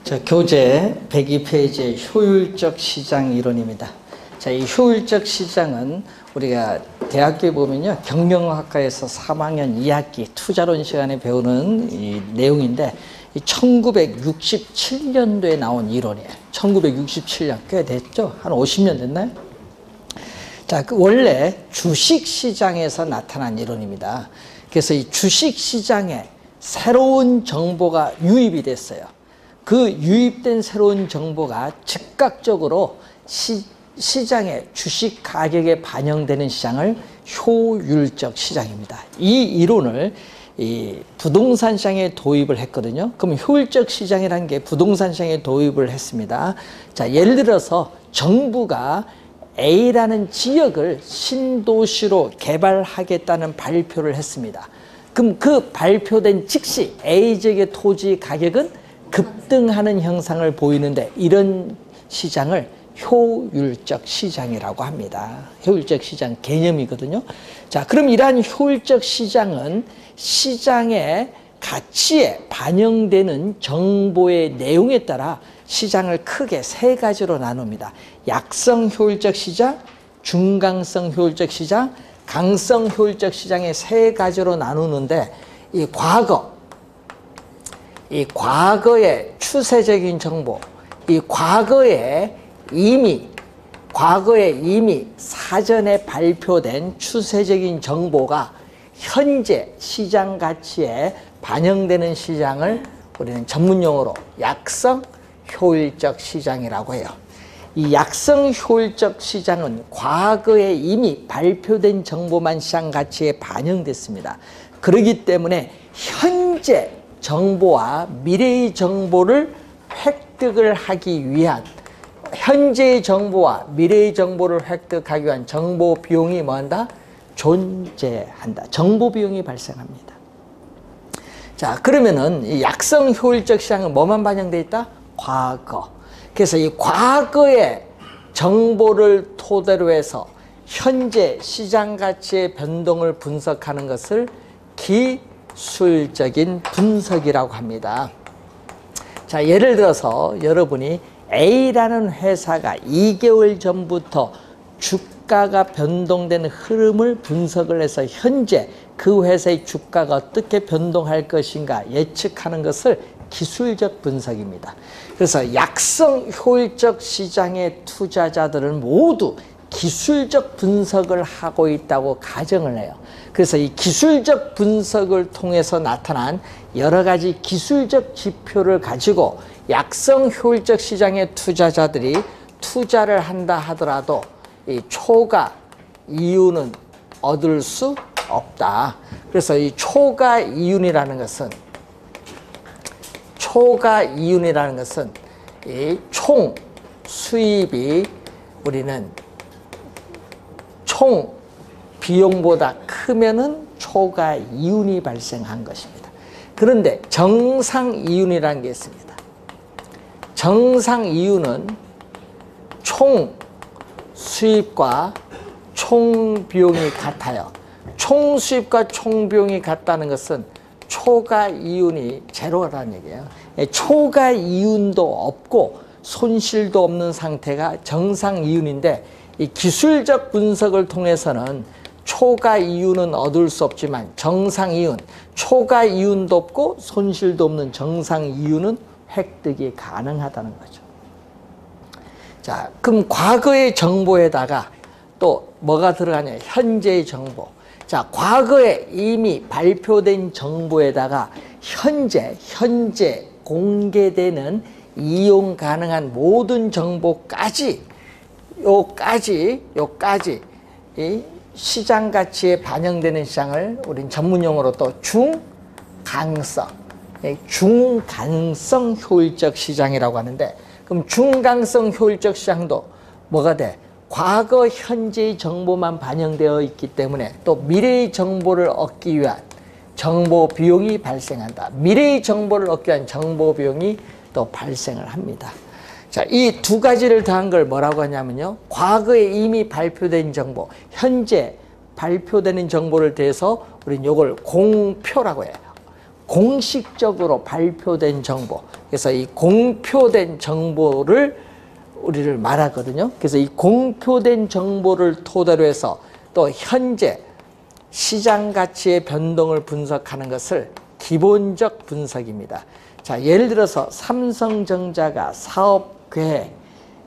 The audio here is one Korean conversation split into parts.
자, 교재 102페이지의 효율적 시장 이론입니다. 자, 이 효율적 시장은 우리가 대학교에 보면요, 경영학과에서 3학년 2학기 투자론 시간에 배우는 이 내용인데, 1967년도에 나온 이론이에요. 1967년 꽤 됐죠? 한 50년 됐나요? 자, 원래 주식 시장에서 나타난 이론입니다. 그래서 이 주식 시장에 새로운 정보가 유입이 됐어요. 그 유입된 새로운 정보가 즉각적으로 시장의 주식 가격에 반영되는 시장을 효율적 시장입니다. 이 이론을 이 부동산 시장에 도입을 했거든요. 그럼 효율적 시장이라는 게 부동산 시장에 도입을 했습니다. 자, 예를 들어서 정부가 A라는 지역을 신도시로 개발하겠다는 발표를 했습니다. 그럼 그 발표된 즉시 A 지역의 토지 가격은 급등하는 현상을 보이는데, 이런 시장을 효율적 시장이라고 합니다. 효율적 시장 개념이거든요. 자, 그럼 이러한 효율적 시장은 시장의 가치에 반영되는 정보의 내용에 따라 시장을 크게 세 가지로 나눕니다. 약성 효율적 시장, 중강성 효율적 시장, 강성 효율적 시장의 세 가지로 나누는데, 이 과거의 추세적인 정보, 이 과거에 이미 사전에 발표된 추세적인 정보가 현재 시장 가치에 반영되는 시장을 우리는 전문용어로 약성 효율적 시장이라고 해요. 이 약성 효율적 시장은 과거에 이미 발표된 정보만 시장 가치에 반영됐습니다. 그렇기 때문에 현재 정보와 미래의 정보를 획득을 하기 위한, 현재의 정보와 미래의 정보를 획득하기 위한 정보 비용이 뭐한다? 존재한다. 정보 비용이 발생합니다. 자, 그러면은 이 약성 효율적 시장은 뭐만 반영되어 있다? 과거. 그래서 이 과거의 정보를 토대로 해서 현재 시장 가치의 변동을 분석하는 것을 기술적인 분석이라고 합니다. 자, 예를 들어서 여러분이 A라는 회사가 2개월 전부터 주가가 변동되는 흐름을 분석을 해서 현재 그 회사의 주가가 어떻게 변동할 것인가 예측하는 것을 기술적 분석입니다. 그래서 약성 효율적 시장의 투자자들은 모두 기술적 분석을 하고 있다고 가정을 해요. 그래서 이 기술적 분석을 통해서 나타난 여러 가지 기술적 지표를 가지고 약성 효율적 시장의 투자자들이 투자를 한다 하더라도 이 초과 이윤은 얻을 수 없다. 그래서 이 초과 이윤이라는 것은 이 총 수입이 우리는 총 비용보다 크면은 초과 이윤이 발생한 것입니다. 그런데 정상 이윤이라는 게 있습니다. 정상 이윤은 총 수입과 총 비용이 같아요. 총 수입과 총 비용이 같다는 것은 초과 이윤이 제로라는 얘기예요. 초과 이윤도 없고 손실도 없는 상태가 정상 이윤인데, 이 기술적 분석을 통해서는 초과 이윤은 얻을 수 없지만 정상 이윤, 초과 이윤도 없고 손실도 없는 정상 이윤은 획득이 가능하다는 거죠. 자, 그럼 과거의 정보에다가 또 뭐가 들어가냐? 현재의 정보. 자, 과거에 이미 발표된 정보에다가 현재 공개되는 이용 가능한 모든 정보까지 요까지 이 시장 가치에 반영되는 시장을 우린 전문용어로 또 중강성 효율적 시장이라고 하는데, 그럼 중강성 효율적 시장도 뭐가 돼? 과거 현재의 정보만 반영되어 있기 때문에 또 미래의 정보를 얻기 위한 정보 비용이 발생한다. 미래의 정보를 얻기 위한 정보 비용이 또 발생을 합니다. 자, 이 두 가지를 더한 걸 뭐라고 하냐면요, 과거에 이미 발표된 정보, 현재 발표되는 정보를 대해서 우리는 이걸 공표라고 해요. 공식적으로 발표된 정보. 그래서 이 공표된 정보를 우리를 말하거든요. 그래서 이 공표된 정보를 토대로 해서 또 현재 시장 가치의 변동을 분석하는 것을 기본적 분석입니다. 자, 예를 들어서 삼성전자가 사업계획,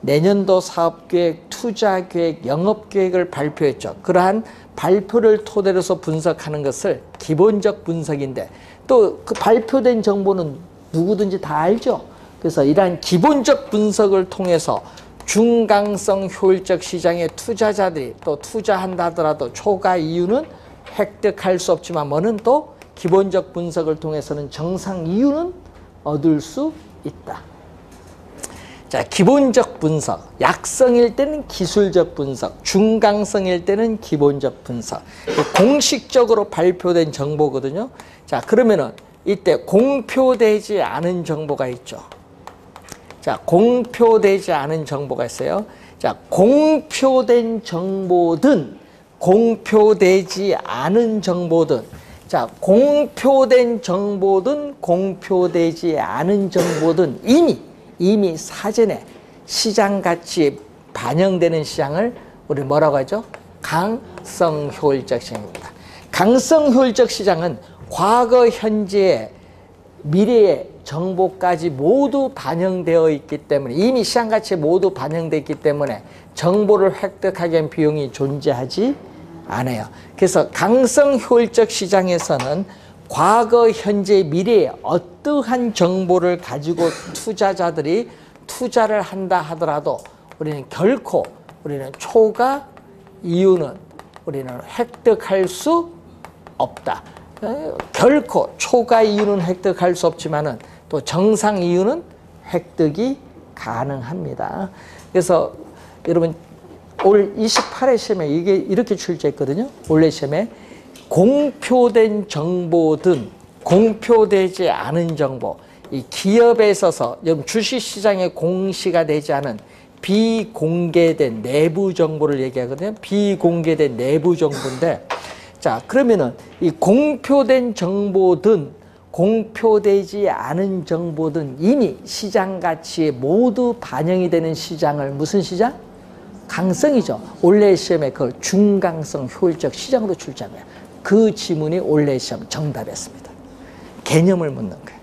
내년도 사업계획, 투자계획, 영업계획을 발표했죠. 그러한 발표를 토대로 해서 분석하는 것을 기본적 분석인데 또 그 발표된 정보는 누구든지 다 알죠. 그래서 이러한 기본적 분석을 통해서 중강성 효율적 시장의 투자자들이 또 투자한다 하더라도 초과 이유는 획득할 수 없지만 뭐는 또 기본적 분석을 통해서는 정상 이유는 얻을 수 있다. 자, 기본적 분석, 약성일 때는 기술적 분석, 중강성일 때는 기본적 분석. 공식적으로 발표된 정보거든요. 자, 그러면은 이때 공표되지 않은 정보가 있죠. 자, 공표되지 않은 정보가 있어요. 자, 공표된 정보든 공표되지 않은 정보든, 자, 공표된 정보든 공표되지 않은 정보든 이미 사전에 시장 가치에 반영되는 시장을 우리 뭐라고 하죠? 강성 효율적 시장입니다. 강성 효율적 시장은 과거, 현재, 미래의 정보까지 모두 반영되어 있기 때문에 이미 시장 가치에 모두 반영되어 있기 때문에 정보를 획득하기 위한 비용이 존재하지 않아요. 그래서 강성 효율적 시장에서는 과거, 현재, 미래의 어떠한 정보를 가지고 투자자들이 투자를 한다 하더라도 우리는 결코 초과 이유는 우리는 획득할 수 없다. 결코 초과 이유는 획득할 수 없지만은 또 정상 이유는 획득이 가능합니다. 그래서 여러분 올 28회 시험에 이게 이렇게 출제했거든요. 올해 시험에 공표된 정보든 공표되지 않은 정보, 이 기업에 있어서 여러분 주식시장에 공시가 되지 않은 비공개된 내부 정보를 얘기하거든요. 비공개된 내부 정보인데, 자, 그러면은 이 공표된 정보든 공표되지 않은 정보든 이미 시장 가치에 모두 반영이 되는 시장을 무슨 시장? 강성이죠. 올해 시험에 그걸 중강성 효율적 시장으로 출제한 거예요. 그 지문이 올해 시험 정답이었습니다. 개념을 묻는 거예요.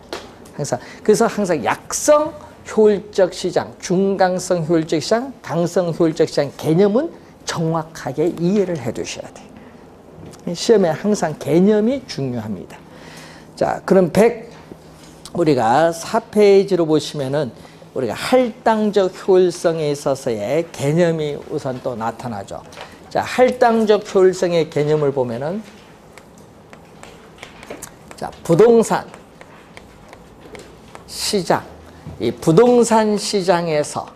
그래서 항상 약성 효율적 시장, 중강성 효율적 시장, 강성 효율적 시장 개념은 정확하게 이해를 해 두셔야 돼요. 시험에 항상 개념이 중요합니다. 자, 그럼 우리가 4페이지로 보시면은 우리가 할당적 효율성에 있어서의 개념이 우선 또 나타나죠. 자, 할당적 효율성의 개념을 보면은, 자, 부동산 시장, 이 부동산 시장에서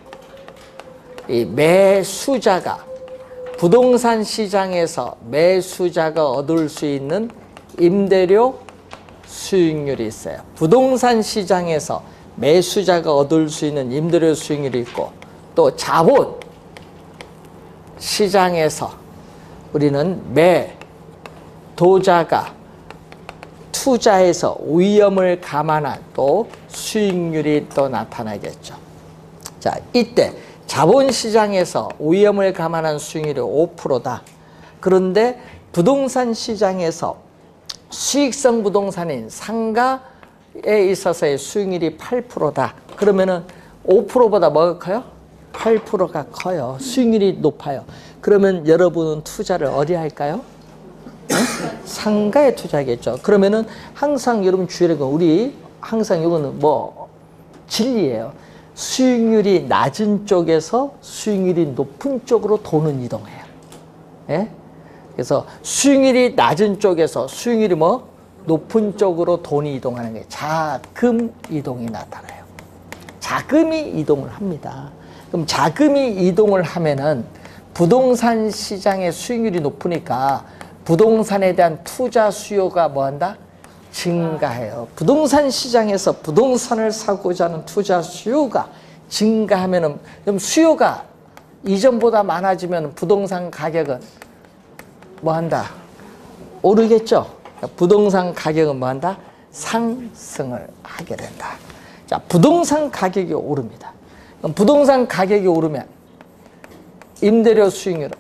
이 부동산 시장에서 매수자가 얻을 수 있는 임대료 수익률이 있어요. 부동산 시장에서 매수자가 얻을 수 있는 임대료 수익률이 있고, 또 자본 시장에서 우리는 매도자가 투자해서 위험을 감안한 또 수익률이 또 나타나겠죠. 자, 이때 자본시장에서 위험을 감안한 수익률이 5%다. 그런데 부동산 시장에서 수익성 부동산인 상가에 있어서의 수익률이 8%다. 그러면은 5%보다 뭐가 커요? 8%가 커요. 수익률이 높아요. 그러면 여러분은 투자를 어디 할까요? 상가에 투자하겠죠. 그러면은 항상 여러분 주의할 건 우리 항상 이거는 뭐 진리예요. 수익률이 낮은 쪽에서 수익률이 높은 쪽으로 돈은 이동해요. 예? 그래서 수익률이 낮은 쪽에서 수익률이 뭐 높은 쪽으로 돈이 이동하는 게 자금 이동이 나타나요. 자금이 이동을 합니다. 그럼 자금이 이동을 하면은 부동산 시장의 수익률이 높으니까 부동산에 대한 투자 수요가 뭐한다? 증가해요. 부동산 시장에서 부동산을 사고자 하는 투자 수요가 증가하면은, 그럼 수요가 이전보다 많아지면 부동산 가격은 뭐한다? 오르겠죠. 부동산 가격은 뭐한다? 상승을 하게 된다. 자, 부동산 가격이 오릅니다. 그럼 부동산 가격이 오르면 임대료 수익률은,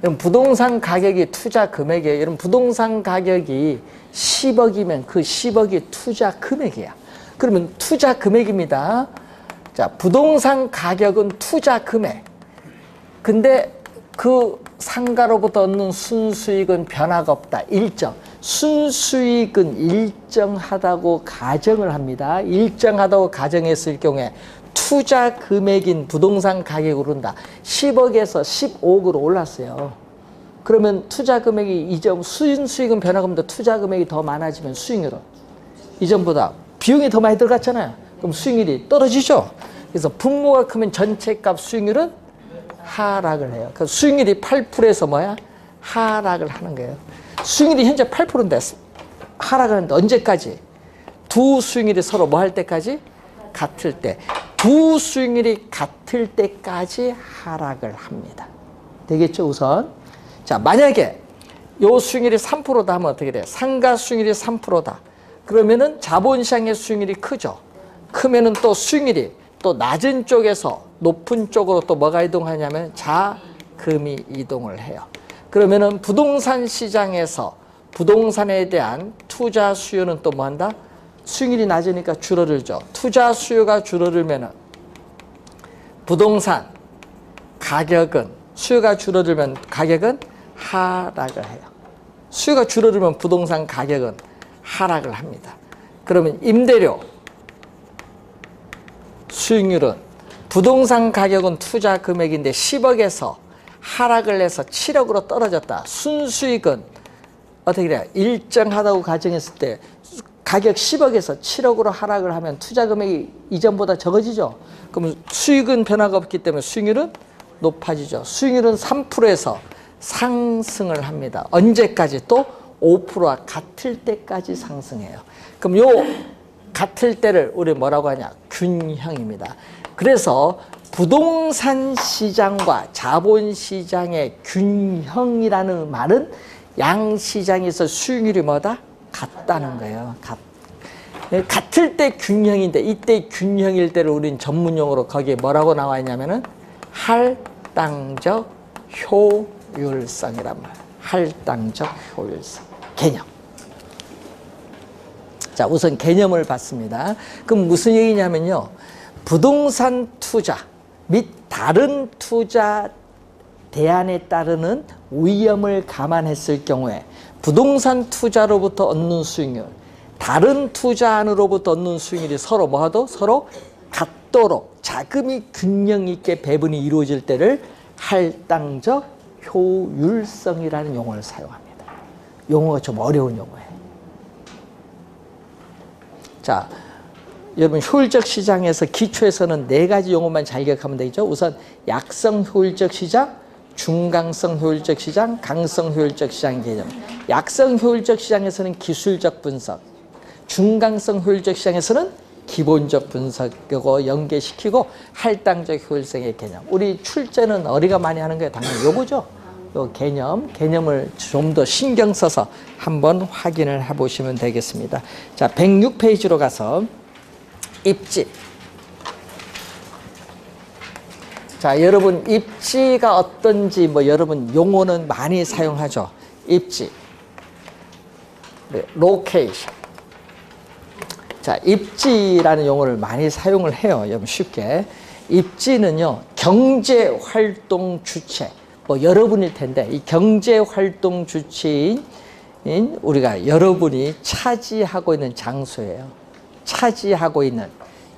여러분 부동산 가격이 투자 금액이에요. 여러분 부동산 가격이 10억이면 그 10억이 투자 금액이야. 그러면 투자 금액입니다. 자, 부동산 가격은 투자 금액. 근데 그 상가로부터 얻는 순수익은 변화가 없다. 일정. 순수익은 일정하다고 가정을 합니다. 일정하다고 가정했을 경우에 투자 금액인 부동산 가격이 오른다. 10억에서 15억으로 올랐어요. 그러면 투자 금액이 이전 순수익은 변화가 없는데 투자 금액이 더 많아지면 수익률은 이전보다 비용이 더 많이 들어갔잖아요. 그럼 수익률이 떨어지죠. 그래서 분모가 크면 전체값 수익률은 하락을 해요. 그 수익률이 8%에서 뭐야? 하락을 하는 거예요. 수익률이 현재 8%인데 하락을 하는데 언제까지? 두 수익률이 서로 뭐 할 때까지? 같을 때. 두 수익률이 같을 때까지 하락을 합니다. 되겠죠, 우선? 자, 만약에 요 수익률이 3%다 하면 어떻게 돼요? 상가 수익률이 3%다. 그러면은 자본시장의 수익률이 크죠. 크면은 또 수익률이 또 낮은 쪽에서 높은 쪽으로 또 뭐가 이동하냐면 자금이 이동을 해요. 그러면은 부동산 시장에서 부동산에 대한 투자 수요는 또 뭐 한다? 수익률이 낮으니까 줄어들죠. 투자 수요가 줄어들면은 부동산 가격은, 수요가 줄어들면 가격은 하락을 해요. 수요가 줄어들면 부동산 가격은 하락을 합니다. 그러면 임대료 수익률은, 부동산 가격은 투자 금액인데 10억에서 하락을 해서 7억으로 떨어졌다. 순수익은 어떻게 돼요? 일정하다고 가정했을 때 가격 10억에서 7억으로 하락을 하면 투자 금액이 이전보다 적어지죠. 그럼 수익은 변화가 없기 때문에 수익률은 높아지죠. 수익률은 3%에서 상승을 합니다. 언제까지? 또 5%와 같을 때까지 상승해요. 그럼 요 같을 때를 우리 뭐라고 하냐? 균형입니다. 그래서 부동산 시장과 자본시장의 균형이라는 말은 양시장에서 수익률이 뭐다? 같다는 거예요. 같을 때 균형인데, 이때 균형일 때를 우리는 전문용어로 거기에 뭐라고 나와 있냐면은 할당적 효율성이란 말이에요. 할당적 효율성. 개념. 자, 우선 개념을 봤습니다. 그럼 무슨 얘기냐면요. 부동산 투자 및 다른 투자 대안에 따르는 위험을 감안했을 경우에 부동산 투자로부터 얻는 수익률, 다른 투자안으로부터 얻는 수익률이 서로 뭐하도? 서로 같도록 자금이 균형 있게 배분이 이루어질 때를 할당적 효율성이라는 용어를 사용합니다. 용어가 좀 어려운 용어예요. 자, 여러분 효율적 시장에서 기초에서는 4가지 용어만 잘 기억하면 되겠죠. 우선 약성 효율적 시장, 중강성 효율적 시장, 강성 효율적 시장 개념. 약성 효율적 시장에서는 기술적 분석, 중강성 효율적 시장에서는 기본적 분석하고 연계시키고 할당적 효율성의 개념. 우리 출제는 어디가 많이 하는 거예요? 당연히 요거죠. 요 개념을 좀 더 신경 써서 한번 확인을 해보시면 되겠습니다. 자, 106페이지로 가서 입지. 자, 여러분 입지가 어떤지 뭐 여러분 용어는 많이 사용하죠. 입지, 로케이션. 자, 입지라는 용어를 많이 사용을 해요. 여러분 쉽게. 입지는요, 경제활동 주체. 뭐 여러분일 텐데 이 경제활동 주체인 우리가 여러분이 차지하고 있는 장소예요. 차지하고 있는,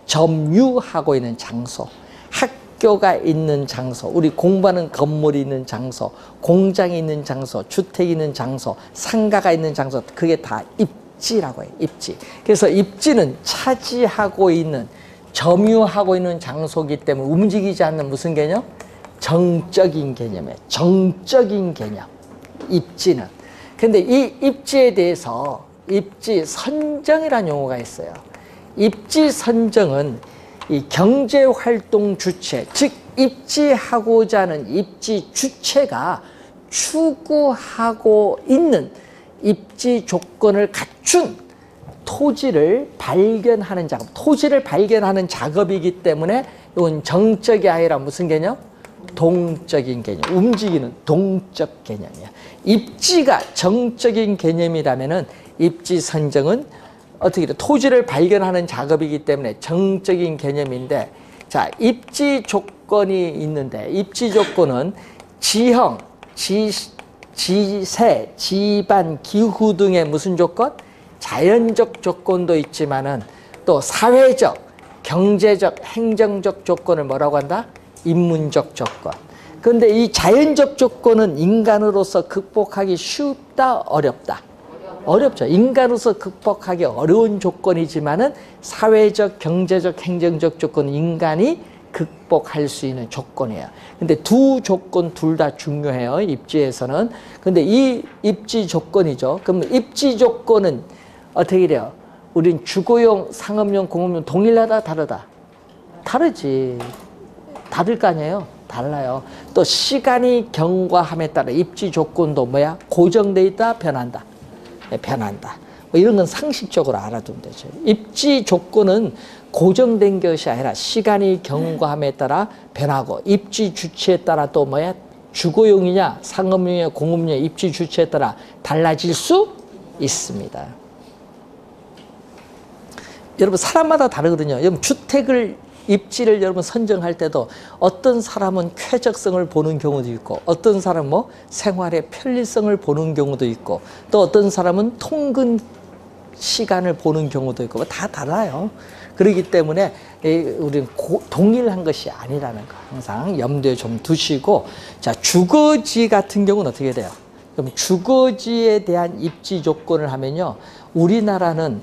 점유하고 있는 장소. 학교가 있는 장소, 우리 공부하는 건물이 있는 장소, 공장이 있는 장소, 주택이 있는 장소, 상가가 있는 장소, 그게 다 입지라고 해요. 입지. 그래서 입지는 차지하고 있는, 점유하고 있는 장소이기 때문에 움직이지 않는 무슨 개념? 정적인 개념이에요. 정적인 개념. 입지는. 근데 이 입지에 대해서 입지 선정이라는 용어가 있어요. 입지 선정은 이 경제활동 주체, 즉 입지하고자 하는 입지 주체가 추구하고 있는 입지 조건을 갖춘 토지를 발견하는 작업, 토지를 발견하는 작업이기 때문에 이건 정적이 아니라 무슨 개념? 동적인 개념, 움직이는 동적 개념이야. 입지가 정적인 개념이라면은 입지 선정은 어떻게 돼? 토지를 발견하는 작업이기 때문에 정적인 개념인데, 자, 입지 조건이 있는데, 입지 조건은 지형, 지세, 지반, 기후 등의 무슨 조건? 자연적 조건도 있지만은 또 사회적, 경제적, 행정적 조건을 뭐라고 한다? 인문적 조건. 그런데 이 자연적 조건은 인간으로서 극복하기 쉽다, 어렵다? 어렵죠. 인간으로서 극복하기 어려운 조건이지만은 사회적, 경제적, 행정적 조건은 인간이 극복할 수 있는 조건이에요. 근데 두 조건 둘 다 중요해요. 입지에서는. 근데 이 입지 조건이죠. 그럼 입지 조건은 어떻게 돼요? 우린 주거용, 상업용, 공업용 동일하다, 다르다? 다르지. 다를 거 아니에요? 달라요. 또 시간이 경과함에 따라 입지 조건도 뭐야? 고정돼 있다, 변한다? 네, 변한다. 뭐 이런 건 상식적으로 알아두면 되죠. 입지 조건은 고정된 것이 아니라 시간이 경과함에 따라 변하고, 입지 주체에 따라 또 뭐야? 주거용이냐, 상업용이냐, 공업용이냐, 입지 주체에 따라 달라질 수 있습니다. 여러분, 사람마다 다르거든요. 여러분, 주택을, 입지를 여러분 선정할 때도 어떤 사람은 쾌적성을 보는 경우도 있고, 어떤 사람은 뭐 생활의 편리성을 보는 경우도 있고, 또 어떤 사람은 통근 시간을 보는 경우도 있고, 다 달라요. 그렇기 때문에 우리는 동일한 것이 아니라는 거 항상 염두에 좀 두시고, 자, 주거지 같은 경우는 어떻게 돼요? 그럼 주거지에 대한 입지 조건을 하면요, 우리나라는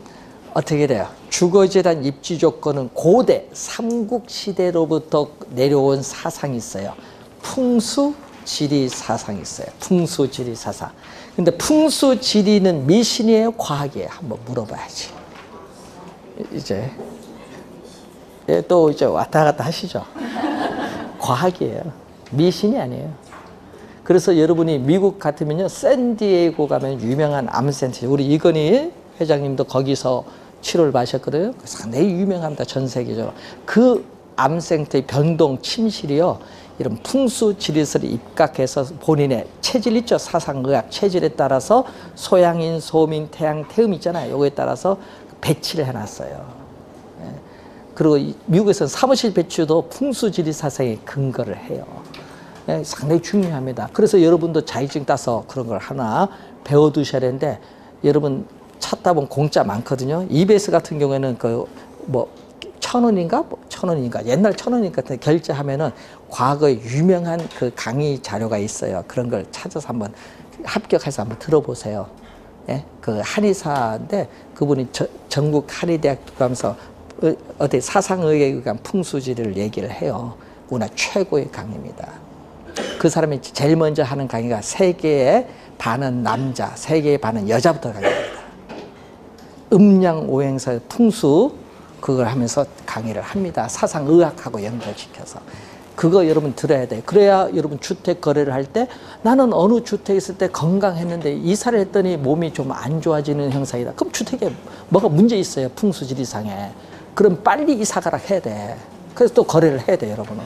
어떻게 돼요? 주거지에 대한 입지 조건은 고대 삼국시대로부터 내려온 사상이 있어요. 풍수지리 사상이 있어요. 풍수지리 사상. 근데 풍수지리는 미신이에요, 과학이에요? 한번 물어봐야지. 이제 또 이제 왔다 갔다 하시죠. 과학이에요. 미신이 아니에요. 그래서 여러분이 미국 같으면요, 샌디에이고 가면 유명한 암센터, 우리 이건희 회장님도 거기서 치료를 받으셨거든요. 상당히 유명합니다, 전 세계적으로. 그 암센터의 병동 침실이요, 이런 풍수지리설에 입각해서 본인의 체질 있죠, 사상의학 체질에 따라서 소양인, 소음인, 태양, 태음 있잖아요. 요거에 따라서 배치를 해놨어요. 그리고 미국에서는 사무실 배치도 풍수지리 사상에 근거를 해요. 상당히 중요합니다. 그래서 여러분도 자격증 따서 그런 걸 하나 배워두셔야 되는데, 여러분 찾다 보면 공짜 많거든요. EBS 같은 경우에는 그 뭐 1,000원인가? 1,000원인가? 옛날 1,000원인가 같은 결제하면은 과거에 유명한 그 강의 자료가 있어요. 그런 걸 찾아서 한번 합격해서 한번 들어보세요. 예? 그 한의사인데 그분이 전국 한의대학 가면서 어디 사상의학에 관한 풍수지리를 얘기를 해요. 우리나라 최고의 강의입니다. 그 사람이 제일 먼저 하는 강의가 세계의 반은 남자, 세계의 반은 여자부터 강의입니다. 음양오행사의 풍수, 그걸 하면서 강의를 합니다. 사상의학하고 연결시켜서. 그거 여러분 들어야 돼요. 그래야 여러분 주택 거래를 할 때, 나는 어느 주택에 있을 때 건강했는데 이사를 했더니 몸이 좀 안 좋아지는 현상이다. 그럼 주택에 뭐가 문제 있어요, 풍수지리상에. 그럼 빨리 이사가라 해야 돼. 그래서 또 거래를 해야 돼, 여러분은.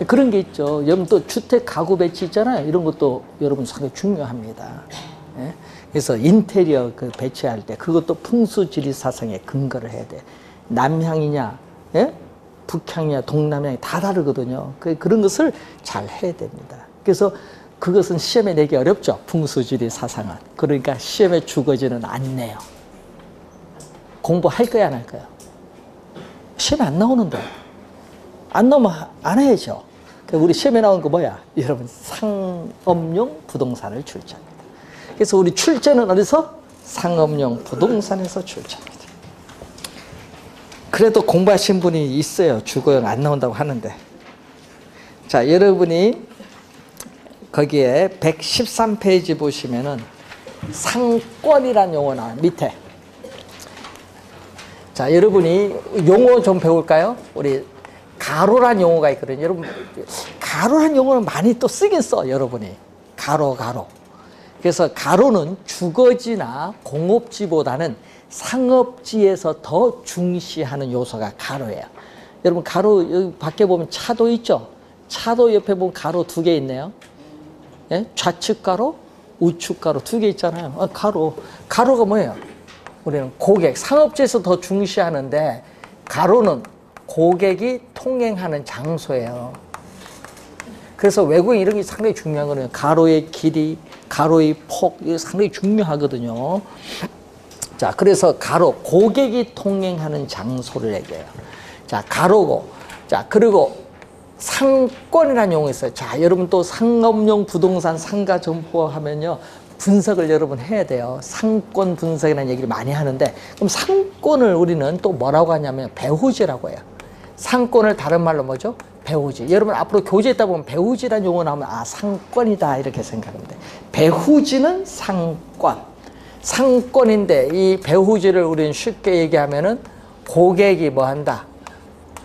그런 게 있죠. 여러분 또 주택 가구 배치 있잖아요. 이런 것도 여러분 상당히 중요합니다. 예? 그래서 인테리어 그 배치할 때 그것도 풍수지리 사상에 근거를 해야 돼. 남향이냐, 예? 북향이냐, 동남향이 다 다르거든요. 그런 것을 잘 해야 됩니다. 그래서 그것은 시험에 내기 어렵죠, 풍수지리 사상은. 그러니까 시험에 주거지는 안 내요. 공부할 거야, 안 할 거야? 시험에 안 나오는데. 안 나오면 안 해야죠. 우리 시험에 나온 거 뭐야? 여러분, 상업용 부동산을 출제합니다. 그래서 우리 출제는 어디서? 상업용 부동산에서 출제합니다. 그래도 공부하신 분이 있어요. 주거용 안 나온다고 하는데. 자, 여러분이 거기에 113페이지 보시면은 상권이란 용어 나와요, 밑에. 자, 여러분이 용어 좀 배울까요? 우리 가로란 용어가 있거든요. 여러분, 가로란 용어는 많이 또 쓰긴 써, 여러분이. 가로. 그래서 가로는 주거지나 공업지보다는 상업지에서 더 중시하는 요소가 가로예요. 여러분 가로 여기 밖에 보면 차도 있죠. 차도 옆에 보면 가로 2개 있네요. 예? 좌측 가로, 우측 가로 2개 있잖아요. 가로가 뭐예요? 우리는 고객, 상업지에서 더 중시하는데 가로는 고객이 통행하는 장소예요. 그래서 외국인 이런 게 상당히 중요한 거예요. 가로의 길이, 가로의 폭, 이거 상당히 중요하거든요. 자, 그래서 가로, 고객이 통행하는 장소를 얘기해요. 자, 가로고, 자, 그리고 상권이라는 용어가 있어요. 자, 여러분 또 상업용 부동산 상가 점포 하면요. 분석을 여러분 해야 돼요. 상권 분석이라는 얘기를 많이 하는데, 그럼 상권을 우리는 또 뭐라고 하냐면 배후지라고 해요. 상권을 다른 말로 뭐죠? 배후지. 여러분 앞으로 교재에 있다 보면 배후지라는 용어 나오면 아, 상권이다 이렇게 생각하면 돼. 배후지는 상권. 상권인데 이 배후지를 우리는 쉽게 얘기하면은 고객이 뭐 한다?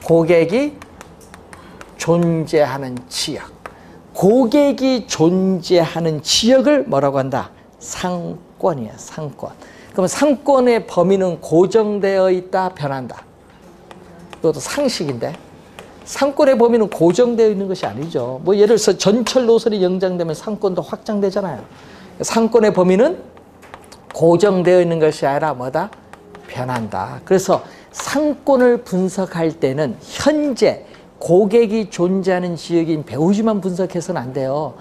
고객이 존재하는 지역. 고객이 존재하는 지역을 뭐라고 한다? 상권이야, 상권. 그럼 상권의 범위는 고정되어 있다, 변한다. 이것도 상식인데. 상권의 범위는 고정되어 있는 것이 아니죠. 뭐 예를 들어서 전철 노선이 연장되면 상권도 확장되잖아요. 상권의 범위는 고정되어 있는 것이 아니라 뭐다? 변한다. 그래서 상권을 분석할 때는 현재 고객이 존재하는 지역인 배후지만 분석해서는 안 돼요.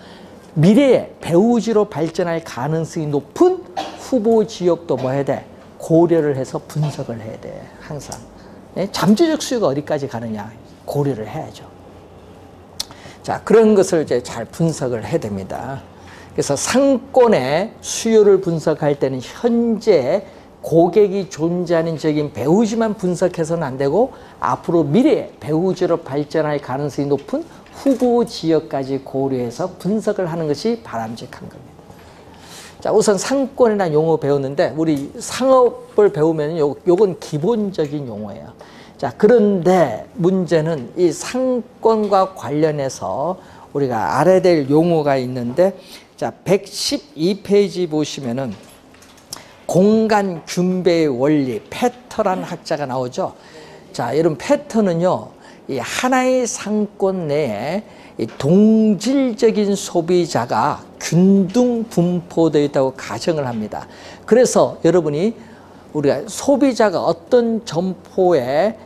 미래에 배후지로 발전할 가능성이 높은 후보 지역도 뭐 해야 돼? 고려를 해서 분석을 해야 돼. 항상. 잠재적 수요가 어디까지 가느냐 고려를 해야죠. 자, 그런 것을 이제 잘 분석을 해야 됩니다. 그래서 상권의 수요를 분석할 때는 현재 고객이 존재하는 지역인 배후지만 분석해서는 안 되고 앞으로 미래에 배후지로 발전할 가능성이 높은 후보 지역까지 고려해서 분석을 하는 것이 바람직한 겁니다. 자, 우선 상권이라는 용어 배웠는데 우리 상업을 배우면 요건 기본적인 용어예요. 자, 그런데 문제는 이 상권과 관련해서 우리가 알아야 될 용어가 있는데 자, 112페이지 보시면은 공간 균배의 원리, 패턴이라는 학자가 나오죠. 자, 여러분 패턴은요, 이 하나의 상권 내에 이 동질적인 소비자가 균등 분포되어 있다고 가정을 합니다. 그래서 여러분이 우리가 소비자가 어떤 점포에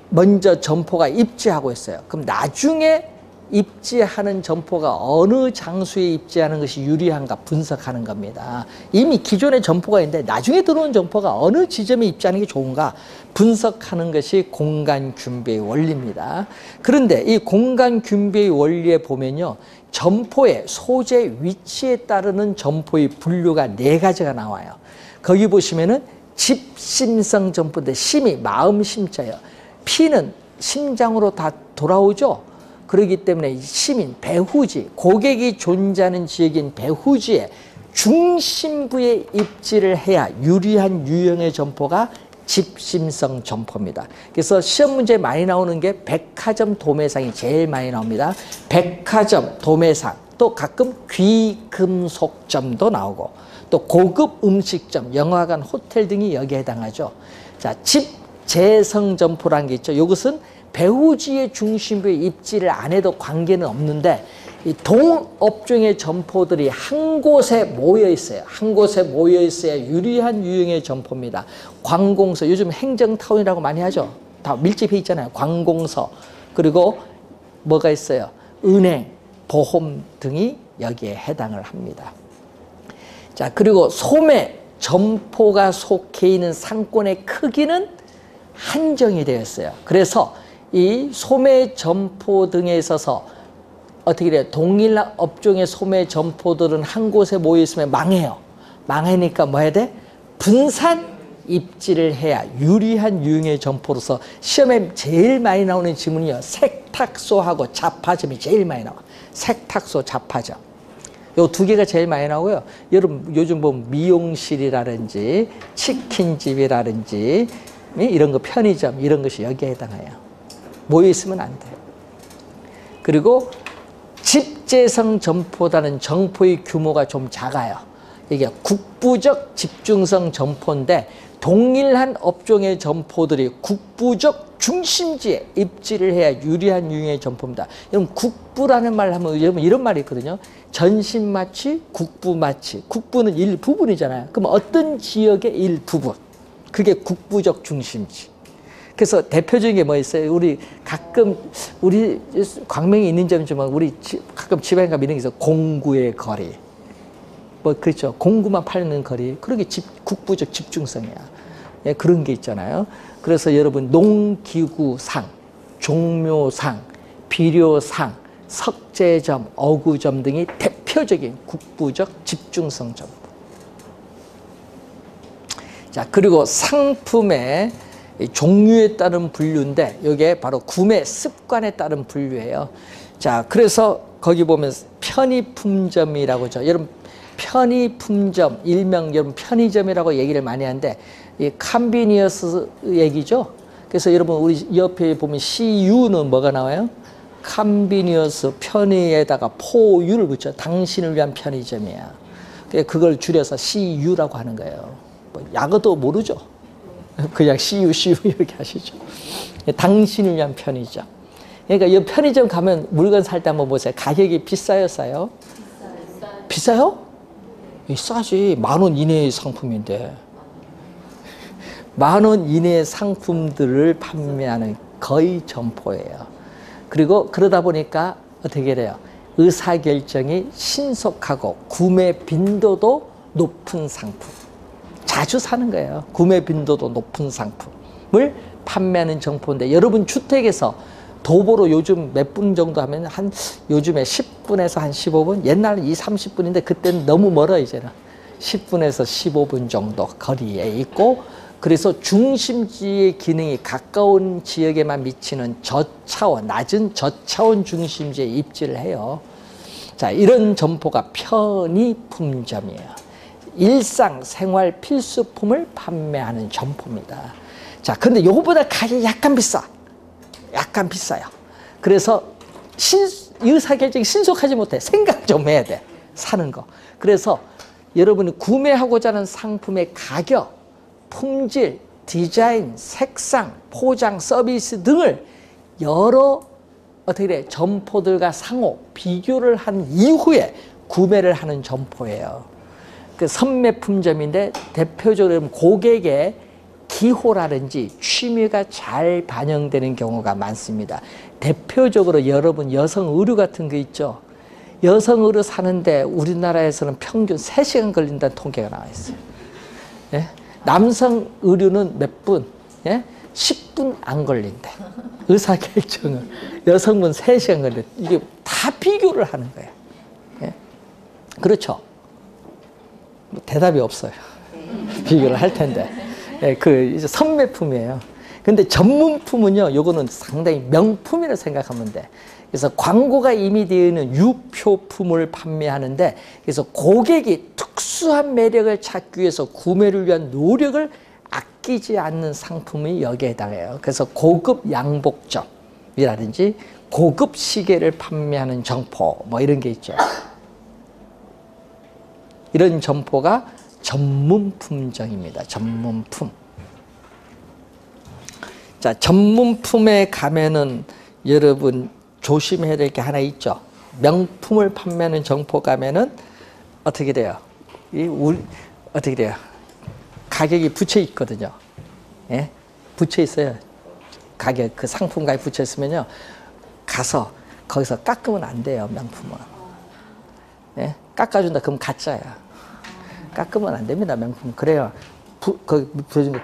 먼저 점포가 입지하고 있어요. 그럼 나중에 입지하는 점포가 어느 장소에 입지하는 것이 유리한가 분석하는 겁니다. 이미 기존의 점포가 있는데 나중에 들어온 점포가 어느 지점에 입지하는 게 좋은가 분석하는 것이 공간 균배의 원리입니다. 그런데 이 공간 균배의 원리에 보면요, 점포의 소재 위치에 따르는 점포의 분류가 4가지가 나와요. 거기 보시면은 집심성 점포인데 심이 마음 심자예요. 피는 심장으로 다 돌아오죠. 그렇기 때문에 시민, 배후지, 고객이 존재하는 지역인 배후지의 중심부에 입지를 해야 유리한 유형의 점포가 집심성 점포입니다. 그래서 시험 문제에 많이 나오는 게 백화점 도매상이 제일 많이 나옵니다. 백화점, 도매상, 또 가끔 귀금속점도 나오고 또 고급 음식점, 영화관, 호텔 등이 여기에 해당하죠. 자, 집재성 점포라는 게 있죠. 이것은 배후지의 중심부에 입지를 안 해도 관계는 없는데 이 동업종의 점포들이 한 곳에 모여 있어요. 한 곳에 모여 있어야 유리한 유형의 점포입니다. 관공서, 요즘 행정타운이라고 많이 하죠. 다 밀집해 있잖아요. 관공서, 그리고 뭐가 있어요? 은행, 보험 등이 여기에 해당을 합니다. 자, 그리고 소매, 점포가 속해 있는 상권의 크기는 한정이 되어 있어요. 그래서 이 소매 점포 등에 있어서 어떻게 돼요? 동일 업종의 소매 점포들은 한 곳에 모여 있으면 망해요. 망하니까 뭐 해야 돼? 분산 입지를 해야 유리한 유형의 점포로서 시험에 제일 많이 나오는 지문이요. 세탁소하고 잡화점이 제일 많이 나와. 세탁소, 잡화점. 요 2개가 제일 많이 나오고요. 여러분 요즘 보면 미용실이라든지 치킨집이라든지 이런 거 편의점 이런 것이 여기에 해당해요. 모여 있으면 안 돼요. 그리고 집재성 점포보다는 점포의 규모가 좀 작아요. 이게 국부적 집중성 점포인데 동일한 업종의 점포들이 국부적 중심지에 입지를 해야 유리한 유형의 점포입니다. 여러분 국부라는 말 하면 여러분 이런 말이 있거든요. 전신마취, 국부마취. 국부는 일부분이잖아요. 그럼 어떤 지역의 일부분. 그게 국부적 중심지. 그래서 대표적인 게 뭐 있어요? 우리 가끔 우리 광명에 있는 점이지만 우리 가끔 지방에 가면 이런 게 있어요. 공구의 거리. 뭐 그렇죠. 공구만 팔는 거리. 그런 게 국부적 집중성이야. 예, 그런 게 있잖아요. 그래서 여러분 농기구상, 종묘상, 비료상, 석재점, 어구점 등이 대표적인 국부적 집중성 점포. 자, 그리고 상품의 종류에 따른 분류인데 이게 바로 구매 습관에 따른 분류예요. 자, 그래서 거기 보면 편의품점이라고 하죠. 여러분 편의품점, 일명 여러분 편의점이라고 얘기를 많이 하는데 이 컨비니언스 얘기죠. 그래서 여러분 우리 옆에 보면 CU는 뭐가 나와요? 컨비니언스, 편의에다가 포유를 붙여. 당신을 위한 편의점이야. 그걸 줄여서 CU라고 하는 거예요. 뭐 약어도 모르죠. 그냥 CU 이렇게 하시죠. 당신을 위한 편의점. 그러니까 이 편의점 가면 물건 살 때 한번 보세요. 가격이 비싸요, 싸요? 비싸요? 싸지. 10,000원 이내의 상품인데. 10,000원 이내의 상품들을 판매하는 거의 점포예요. 그리고 그러다 보니까 어떻게 돼요? 의사결정이 신속하고 구매 빈도도 높은 상품. 자주 사는 거예요. 구매 빈도도 높은 상품을 판매하는 점포인데 여러분 주택에서 도보로 요즘 몇 분 정도 하면 한 요즘에 10분에서 한 15분? 옛날은 30분인데 그때는 너무 멀어 이제는. 10분에서 15분 정도 거리에 있고 그래서 중심지의 기능이 가까운 지역에만 미치는 저차원, 낮은 저차원 중심지에 입지를 해요. 자, 이런 점포가 편의품점이에요. 일상생활 필수품을 판매하는 점포입니다. 자, 근데 요거보다 가격이 약간 비싸. 약간 비싸요. 그래서 의사결정이 신속하지 못해. 생각 좀 해야 돼. 사는 거. 그래서 여러분이 구매하고자 하는 상품의 가격, 품질, 디자인, 색상, 포장, 서비스 등을 여러 어떻게 돼? 점포들과 상호 비교를 한 이후에 구매를 하는 점포예요. 그 선매품점인데 대표적으로 고객의 기호라든지 취미가 잘 반영되는 경우가 많습니다. 대표적으로 여러분 여성 의류 같은 거 있죠. 여성 의류 사는데 우리나라에서는 평균 3시간 걸린다는 통계가 나와 있어요. 예? 남성 의류는 몇 분? 예? 10분 안 걸린대. 의사결정은. 여성분 3시간 걸린대. 이게 다 비교를 하는 거예요. 예? 그렇죠. 대답이 없어요. 비교를 할 텐데. 예, 이제 선매품이에요. 근데 전문품은요, 요거는 상당히 명품이라고 생각하면 돼. 그래서 광고가 이미 되어 있는 유표품을 판매하는데, 그래서 고객이 특수한 매력을 찾기 위해서 구매를 위한 노력을 아끼지 않는 상품이 여기에 해당해요. 그래서 고급 양복점이라든지 고급 시계를 판매하는 점포, 뭐 이런 게 있죠. 이런 점포가 전문품점입니다. 전문품. 자, 전문품에 가면은 여러분 조심해야 될 게 하나 있죠. 명품을 판매하는 점포 가면은 어떻게 돼요? 어떻게 돼요? 가격이 붙여 있거든요. 예? 붙여 있어요. 가격, 그 상품가에 붙여 있으면요. 가서 거기서 깎으면 안 돼요, 명품은. 예? 깎아준다, 그럼 가짜야. 깎으면 안 됩니다, 명품. 그래야,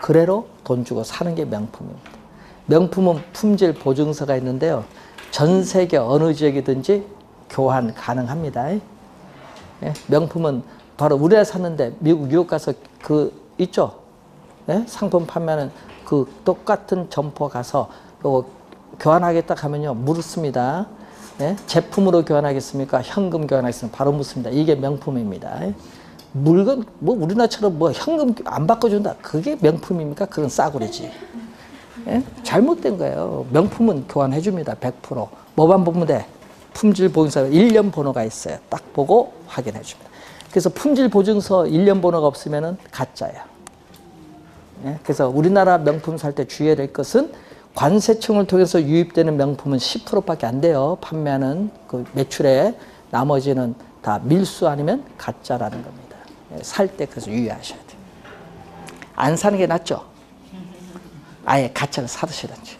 그래로 돈 주고 사는 게 명품입니다. 명품은 품질 보증서가 있는데요. 전 세계 어느 지역이든지 교환 가능합니다. 예? 명품은 바로 우리나라 샀는데 미국, 유럽 가서 있죠? 예? 상품 판매하는 그 똑같은 점포 가서 요거 교환하겠다 하면요. 묻습니다. 예? 제품으로 교환하겠습니까? 현금 교환하겠습니까? 바로 묻습니다. 이게 명품입니다. 물건, 뭐 우리나라처럼 뭐 현금 안 바꿔준다. 그게 명품입니까? 그건 싸구려지. 예? 잘못된 거예요. 명품은 교환해줍니다. 100%. 뭐만 보면 돼? 품질 보증서 1년 번호가 있어요. 딱 보고 확인해 줍니다. 그래서 품질 보증서 1년 번호가 없으면 가짜예요. 예? 그래서 우리나라 명품 살 때 주의해야 될 것은 관세청을 통해서 유입되는 명품은 10%밖에 안 돼요. 판매하는 그 매출에 나머지는 다 밀수 아니면 가짜라는 겁니다. 예, 살 때 그래서 유의하셔야 돼요. 안 사는 게 낫죠. 아예 가짜를 사드시든지.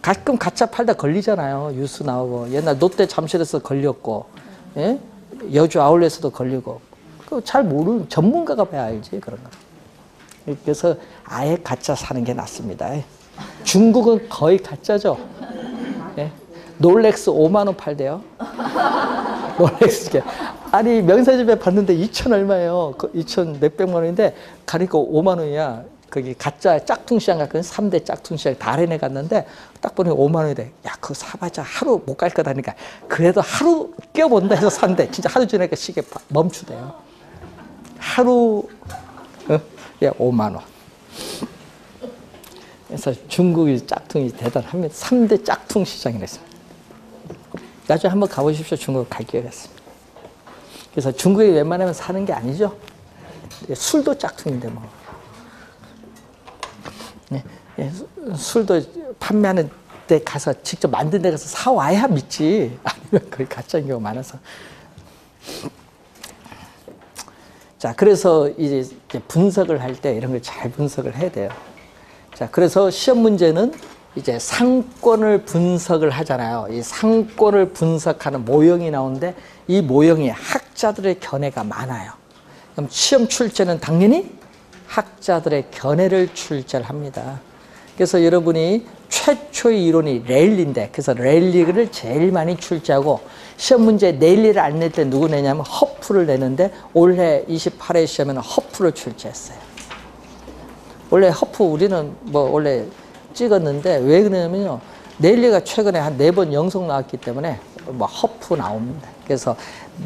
가끔 가짜 팔다 걸리잖아요. 뉴스 나오고 옛날 롯데 잠실에서 걸렸고, 예? 여주 아울렛에도 걸리고. 그 잘 모르는 전문가가 봐야 알지 그런 거. 그래서 아예 가짜 사는 게 낫습니다. 중국은 거의 가짜죠. 예? 롤렉스 5만 원 팔대요. 롤렉스 아니 명사집에 봤는데 2천 얼마예요. 2천 몇백만 원인데 가니까 5만 원이야. 거기 가짜 짝퉁시장 갔거든. 3대 짝퉁시장 다른애 갔는데 딱 보니 5만 원이래. 야 그거 사봤자 하루 못 갈 거다니까. 그래도 하루 껴본다 해서 산대. 진짜 하루 지나니까 시계 멈추대요. 하루 예, 5만 원. 그래서 중국이 짝퉁이 대단합니다. 3대 짝퉁 시장이랬습니다. 나중에 한번 가보십시오. 중국 갈 기회가 있습니다. 그래서 중국에 웬만하면 사는 게 아니죠. 술도 짝퉁인데 뭐. 예, 술도 판매하는 데 가서 직접 만든 데 가서 사와야 믿지. 아니면 거의 가짜인 경우가 많아서. 자, 그래서 이제 분석을 할 때 이런 걸 잘 분석을 해야 돼요. 자, 그래서 시험 문제는 이제 상권을 분석을 하잖아요. 이 상권을 분석하는 모형이 나오는데 이 모형이 학자들의 견해가 많아요. 그럼 시험 출제는 당연히 학자들의 견해를 출제를 합니다. 그래서 여러분이 최초의 이론이 레일리인데 그래서 레일리를 제일 많이 출제하고 시험 문제 레일리를 안 낼 때 누구 내냐면 허프를 내는데 올해 28회 시험에는 허프를 출제했어요. 원래 허프 우리는 뭐 원래 찍었는데 왜 그러냐면요. 레일리가 최근에 한 4번 연속 나왔기 때문에 뭐 허프 나옵니다. 그래서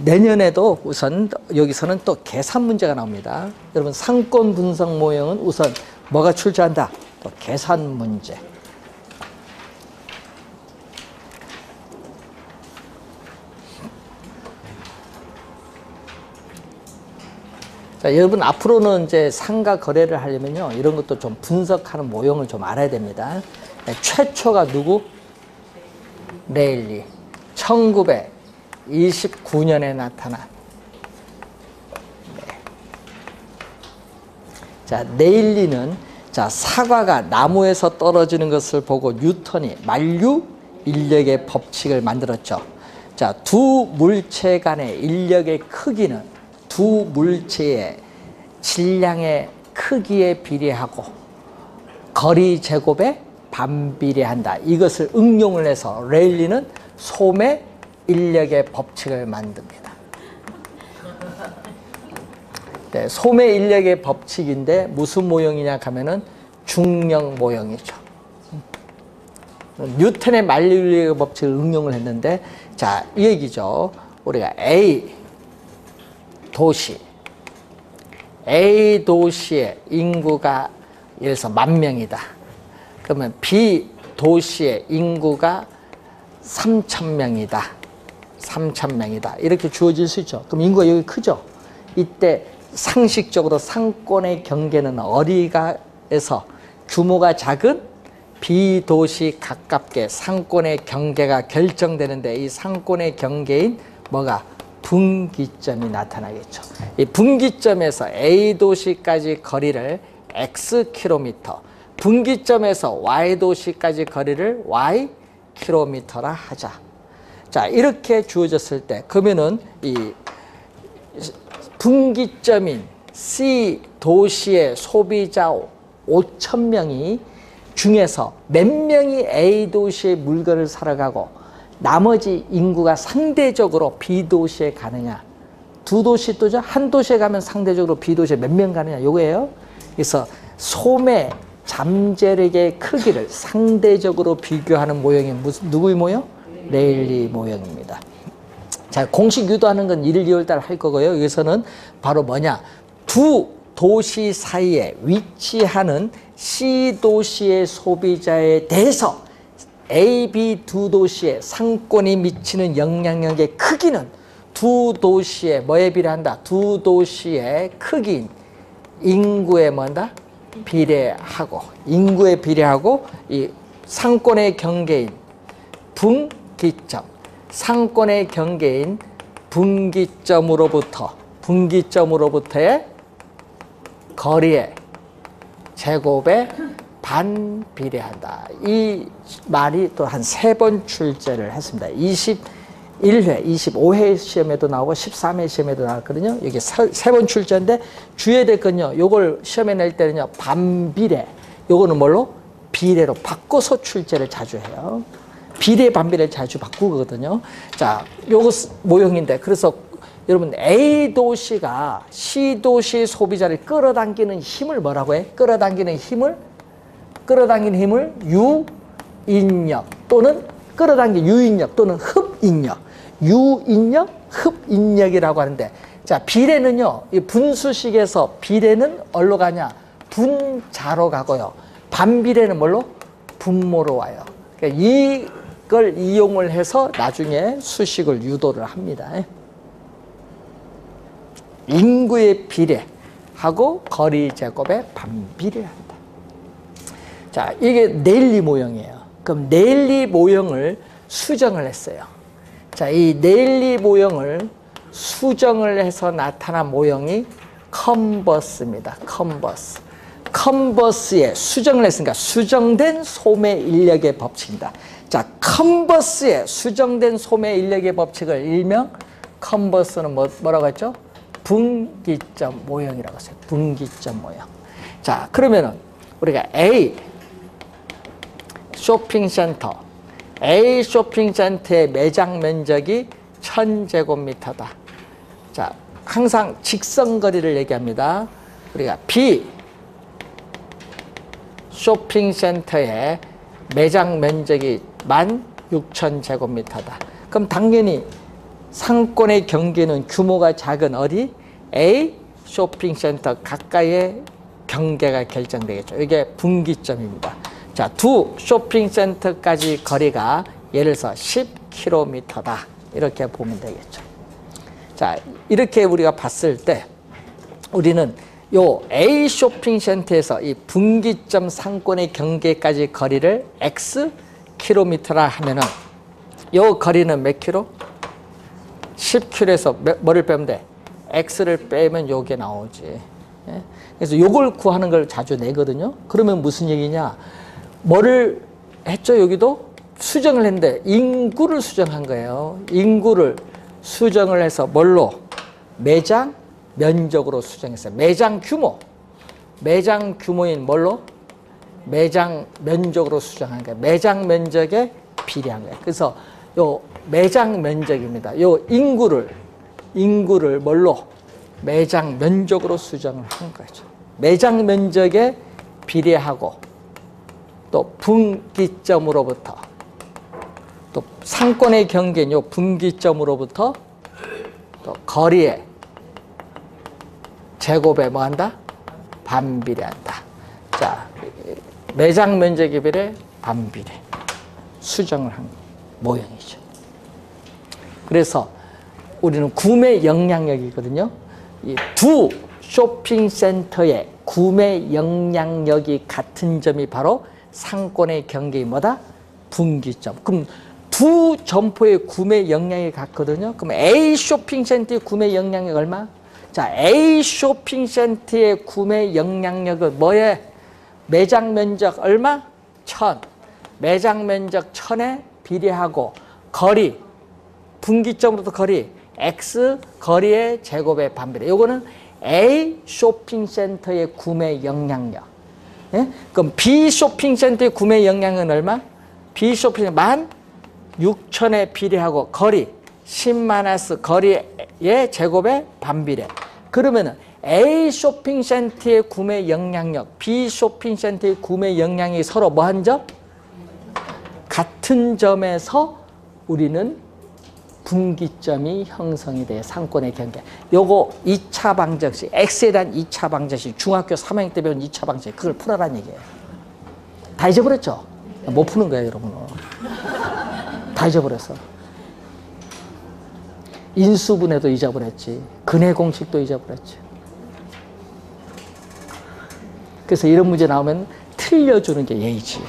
내년에도 우선 여기서는 또 계산 문제가 나옵니다. 여러분 상권 분석 모형은 우선 뭐가 출제한다? 또 계산 문제. 자, 여러분 앞으로는 이제 상가 거래를 하려면요. 이런 것도 좀 분석하는 모형을 좀 알아야 됩니다. 최초가 누구? 레일리. 1929년에 나타난. 네. 자, 레일리는 자, 사과가 나무에서 떨어지는 것을 보고 뉴턴이 만류 인력의 법칙을 만들었죠. 자, 두 물체 간의 인력의 크기는 두 물체의 질량의 크기에 비례하고 거리 제곱에 반비례한다. 이것을 응용을 해서 레일리는 소매 인력의 법칙을 만듭니다. 네, 소매 인력의 법칙인데 무슨 모형이냐 하면은 중력 모형이죠. 뉴턴의 만류 인력의 법칙을 응용을 했는데 자, 이 얘기죠. 우리가 A 도시의 인구가 예를 들어서 10,000명이다. 그러면 B 도시의 인구가 3,000명이다. 3,000명이다. 이렇게 주어질 수 있죠. 그럼 인구가 여기 크죠. 이때 상식적으로 상권의 경계는 어디가에서 규모가 작은 B 도시 가깝게 상권의 경계가 결정되는데 이 상권의 경계인 뭐가 분기점이 나타나겠죠. 이 분기점에서 A 도시까지 거리를 X 킬로미터, 분기점에서 Y 도시까지 거리를 Y 킬로미터라 하자. 자, 이렇게 주어졌을 때 그러면은 이 분기점인 C 도시의 소비자 5,000명이 중에서 몇 명이 A 도시의 물건을 사러 가고 나머지 인구가 상대적으로 B 도시에 가느냐. 두 도시 또죠. 한 도시에 가면 상대적으로 B 도시에 몇 명 가느냐. 요거예요. 그래서 소매 잠재력의 크기를 상대적으로 비교하는 모형이 누구의 모형? 레일리 모형입니다. 자, 공식 유도하는 건 1일, 2월 달 할 거고요. 여기서는 바로 뭐냐. 두 도시 사이에 위치하는 C 도시의 소비자에 대해서 A, B 두 도시의 상권이 미치는 영향력의 크기는 두 도시의 뭐에 비례한다? 두 도시의 크기인 인구에 뭐한다? 비례하고, 인구에 비례하고 이 상권의 경계인 분기점, 상권의 경계인 분기점으로부터의 거리의 제곱에 반비례한다. 이 말이 또 한 3번 출제를 했습니다. 21회, 25회 시험에도 나오고 13회 시험에도 나왔거든요. 여기 3번 출제인데 주의해야 될 건요. 요걸 시험에 낼 때는요. 반비례. 요거는 뭘로? 비례로 바꿔서 출제를 자주 해요. 비례 반비례를 자주 바꾸거든요. 자, 요거 모형인데 그래서 여러분 A 도시가 C 도시 소비자를 끌어당기는 힘을 뭐라고 해? 끌어당기는 힘을 유인력 또는 끌어당긴 유인력 또는 흡인력, 유인력, 흡인력이라고 하는데, 자 비례는요, 이 분수식에서 비례는 어디로 가냐? 분자로 가고요. 반비례는 뭘로? 분모로 와요. 그러니까 이걸 이용을 해서 나중에 수식을 유도를 합니다. 인구의 비례하고 거리 제곱에 반비례한다. 자, 이게 네일리 모형이에요. 그럼 네일리 모형을 수정을 했어요. 자, 이 네일리 모형을 수정을 해서 나타난 모형이 컨버스입니다. 컨버스. 컨버스에 수정을 했으니까 수정된 소매 인력의 법칙입니다. 자, 컨버스에 수정된 소매 인력의 법칙을 일명 컨버스는 뭐라고 했죠? 분기점 모형이라고 했어요. 분기점 모형. 자, 그러면은 우리가 A 쇼핑센터의 매장 면적이 1000제곱미터다. 자, 항상 직선거리를 얘기합니다. 우리가 B 쇼핑센터의 매장 면적이 16,000제곱미터다. 그럼 당연히 상권의 경계는 규모가 작은 어디? A 쇼핑센터 가까이의 경계가 결정되겠죠. 이게 분기점입니다. 자, 두 쇼핑센터까지 거리가 예를 들어서 10km다. 이렇게 보면 되겠죠. 자, 이렇게 우리가 봤을 때 우리는 요 A 쇼핑센터에서 이 분기점 상권의 경계까지 거리를 X 킬로미터라 하면은 요 거리는 몇 킬로? 10km에서 뭐를 빼면 돼? X를 빼면 요게 나오지. 예? 그래서 요걸 구하는 걸 자주 내거든요. 그러면 무슨 얘기냐? 뭐를 했죠? 여기도 수정을 했는데 인구를 수정한 거예요. 인구를 수정을 해서 뭘로? 매장 면적으로 수정했어요. 매장 규모인 뭘로? 매장 면적으로 수정한 거예요. 매장 면적에 비례한 거예요. 그래서 요 매장 면적입니다. 요 인구를 뭘로? 매장 면적으로 수정을 한 거죠. 매장 면적에 비례하고 또 분기점으로부터 또 상권의 경계인 요 분기점으로부터 또 거리의 제곱에 뭐한다? 반비례한다. 자, 매장 면적에 비례 반비례 수정을 한 모형이죠. 그래서 우리는 구매 영향력이거든요. 이 두 쇼핑센터의 구매 영향력이 같은 점이 바로 상권의 경계인 뭐다? 분기점. 그럼 두 점포의 구매 영향이 같거든요. 그럼 A 쇼핑센터의 구매 영향력 얼마? 자, A 쇼핑센터의 구매 영향력은 뭐에? 매장 면적 얼마? 1000. 매장 면적 1000에 비례하고 거리, 분기점으로부터 거리, X 거리의 제곱의 반비례. 요거는 A 쇼핑센터의 구매 영향력. 예? 그럼 B 쇼핑센터의 구매 영향은 얼마? B 쇼핑센터 16,000에 비례하고 거리 10-, 거리의 제곱의 반비례. 그러면은 A 쇼핑센터의 구매 영향력, B 쇼핑센터의 구매 영향이 서로 뭐한 점? 같은 점에서 우리는 분기점이 형성이 돼요. 상권의 경계. 요거 2차 방정식, X에 대한 2차 방정식, 중학교 3학년 때 배운 2차 방정식, 그걸 풀어라는 얘기예요. 다 잊어버렸죠? 못 푸는 거예요, 여러분은. 다 잊어버렸어. 인수분해도 잊어버렸지. 근해 공식도 잊어버렸지. 그래서 이런 문제 나오면 틀려주는 게 예의지.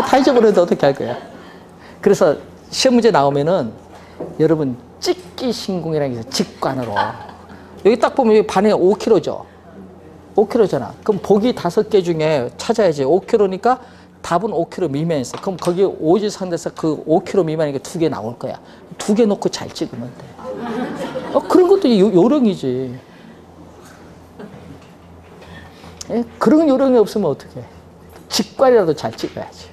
다 잊어버렸는데 어떻게 할 거야? 그래서 시험 문제 나오면은 여러분 찍기 신공이라는 게 있어요. 직관으로. 여기 딱 보면 여기 반에 5kg죠. 5kg잖아. 그럼 보기 5개 중에 찾아야지. 5kg니까 답은 5kg 미만이었어. 그럼 거기 오지선에서 그 5kg 미만이니까 2개 나올 거야. 2개 놓고 잘 찍으면 돼. 그런 것도 요령이지. 예? 그런 요령이 없으면 어떡해. 직관이라도 잘 찍어야지.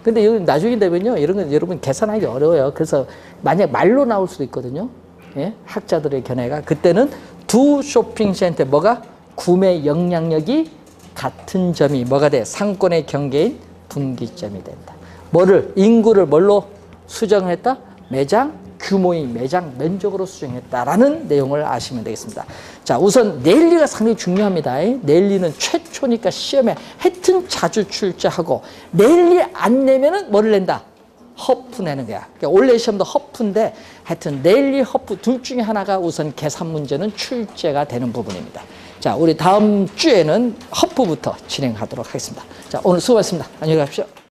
근데 여기 나중에 되면요, 이런 건 여러분 계산하기 어려워요. 그래서 만약 말로 나올 수도 있거든요. 예? 학자들의 견해가. 그때는 두 쇼핑센터 뭐가? 구매 영향력이 같은 점이 뭐가 돼? 상권의 경계인 분기점이 된다. 뭐를? 인구를 뭘로 수정했다? 매장 규모인 매장 면적으로 수정했다라는 내용을 아시면 되겠습니다. 자, 우선 넬리가 상당히 중요합니다. 넬리는 최초니까 시험에 하여튼 자주 출제하고 넬리 안 내면은 뭐를 낸다? 허프 내는 거야. 그러니까 원래 시험도 허프인데 하여튼 넬리, 허프 둘 중에 하나가 우선 계산 문제는 출제가 되는 부분입니다. 자, 우리 다음 주에는 허프부터 진행하도록 하겠습니다. 자, 오늘 수고하셨습니다. 안녕히 가십시오.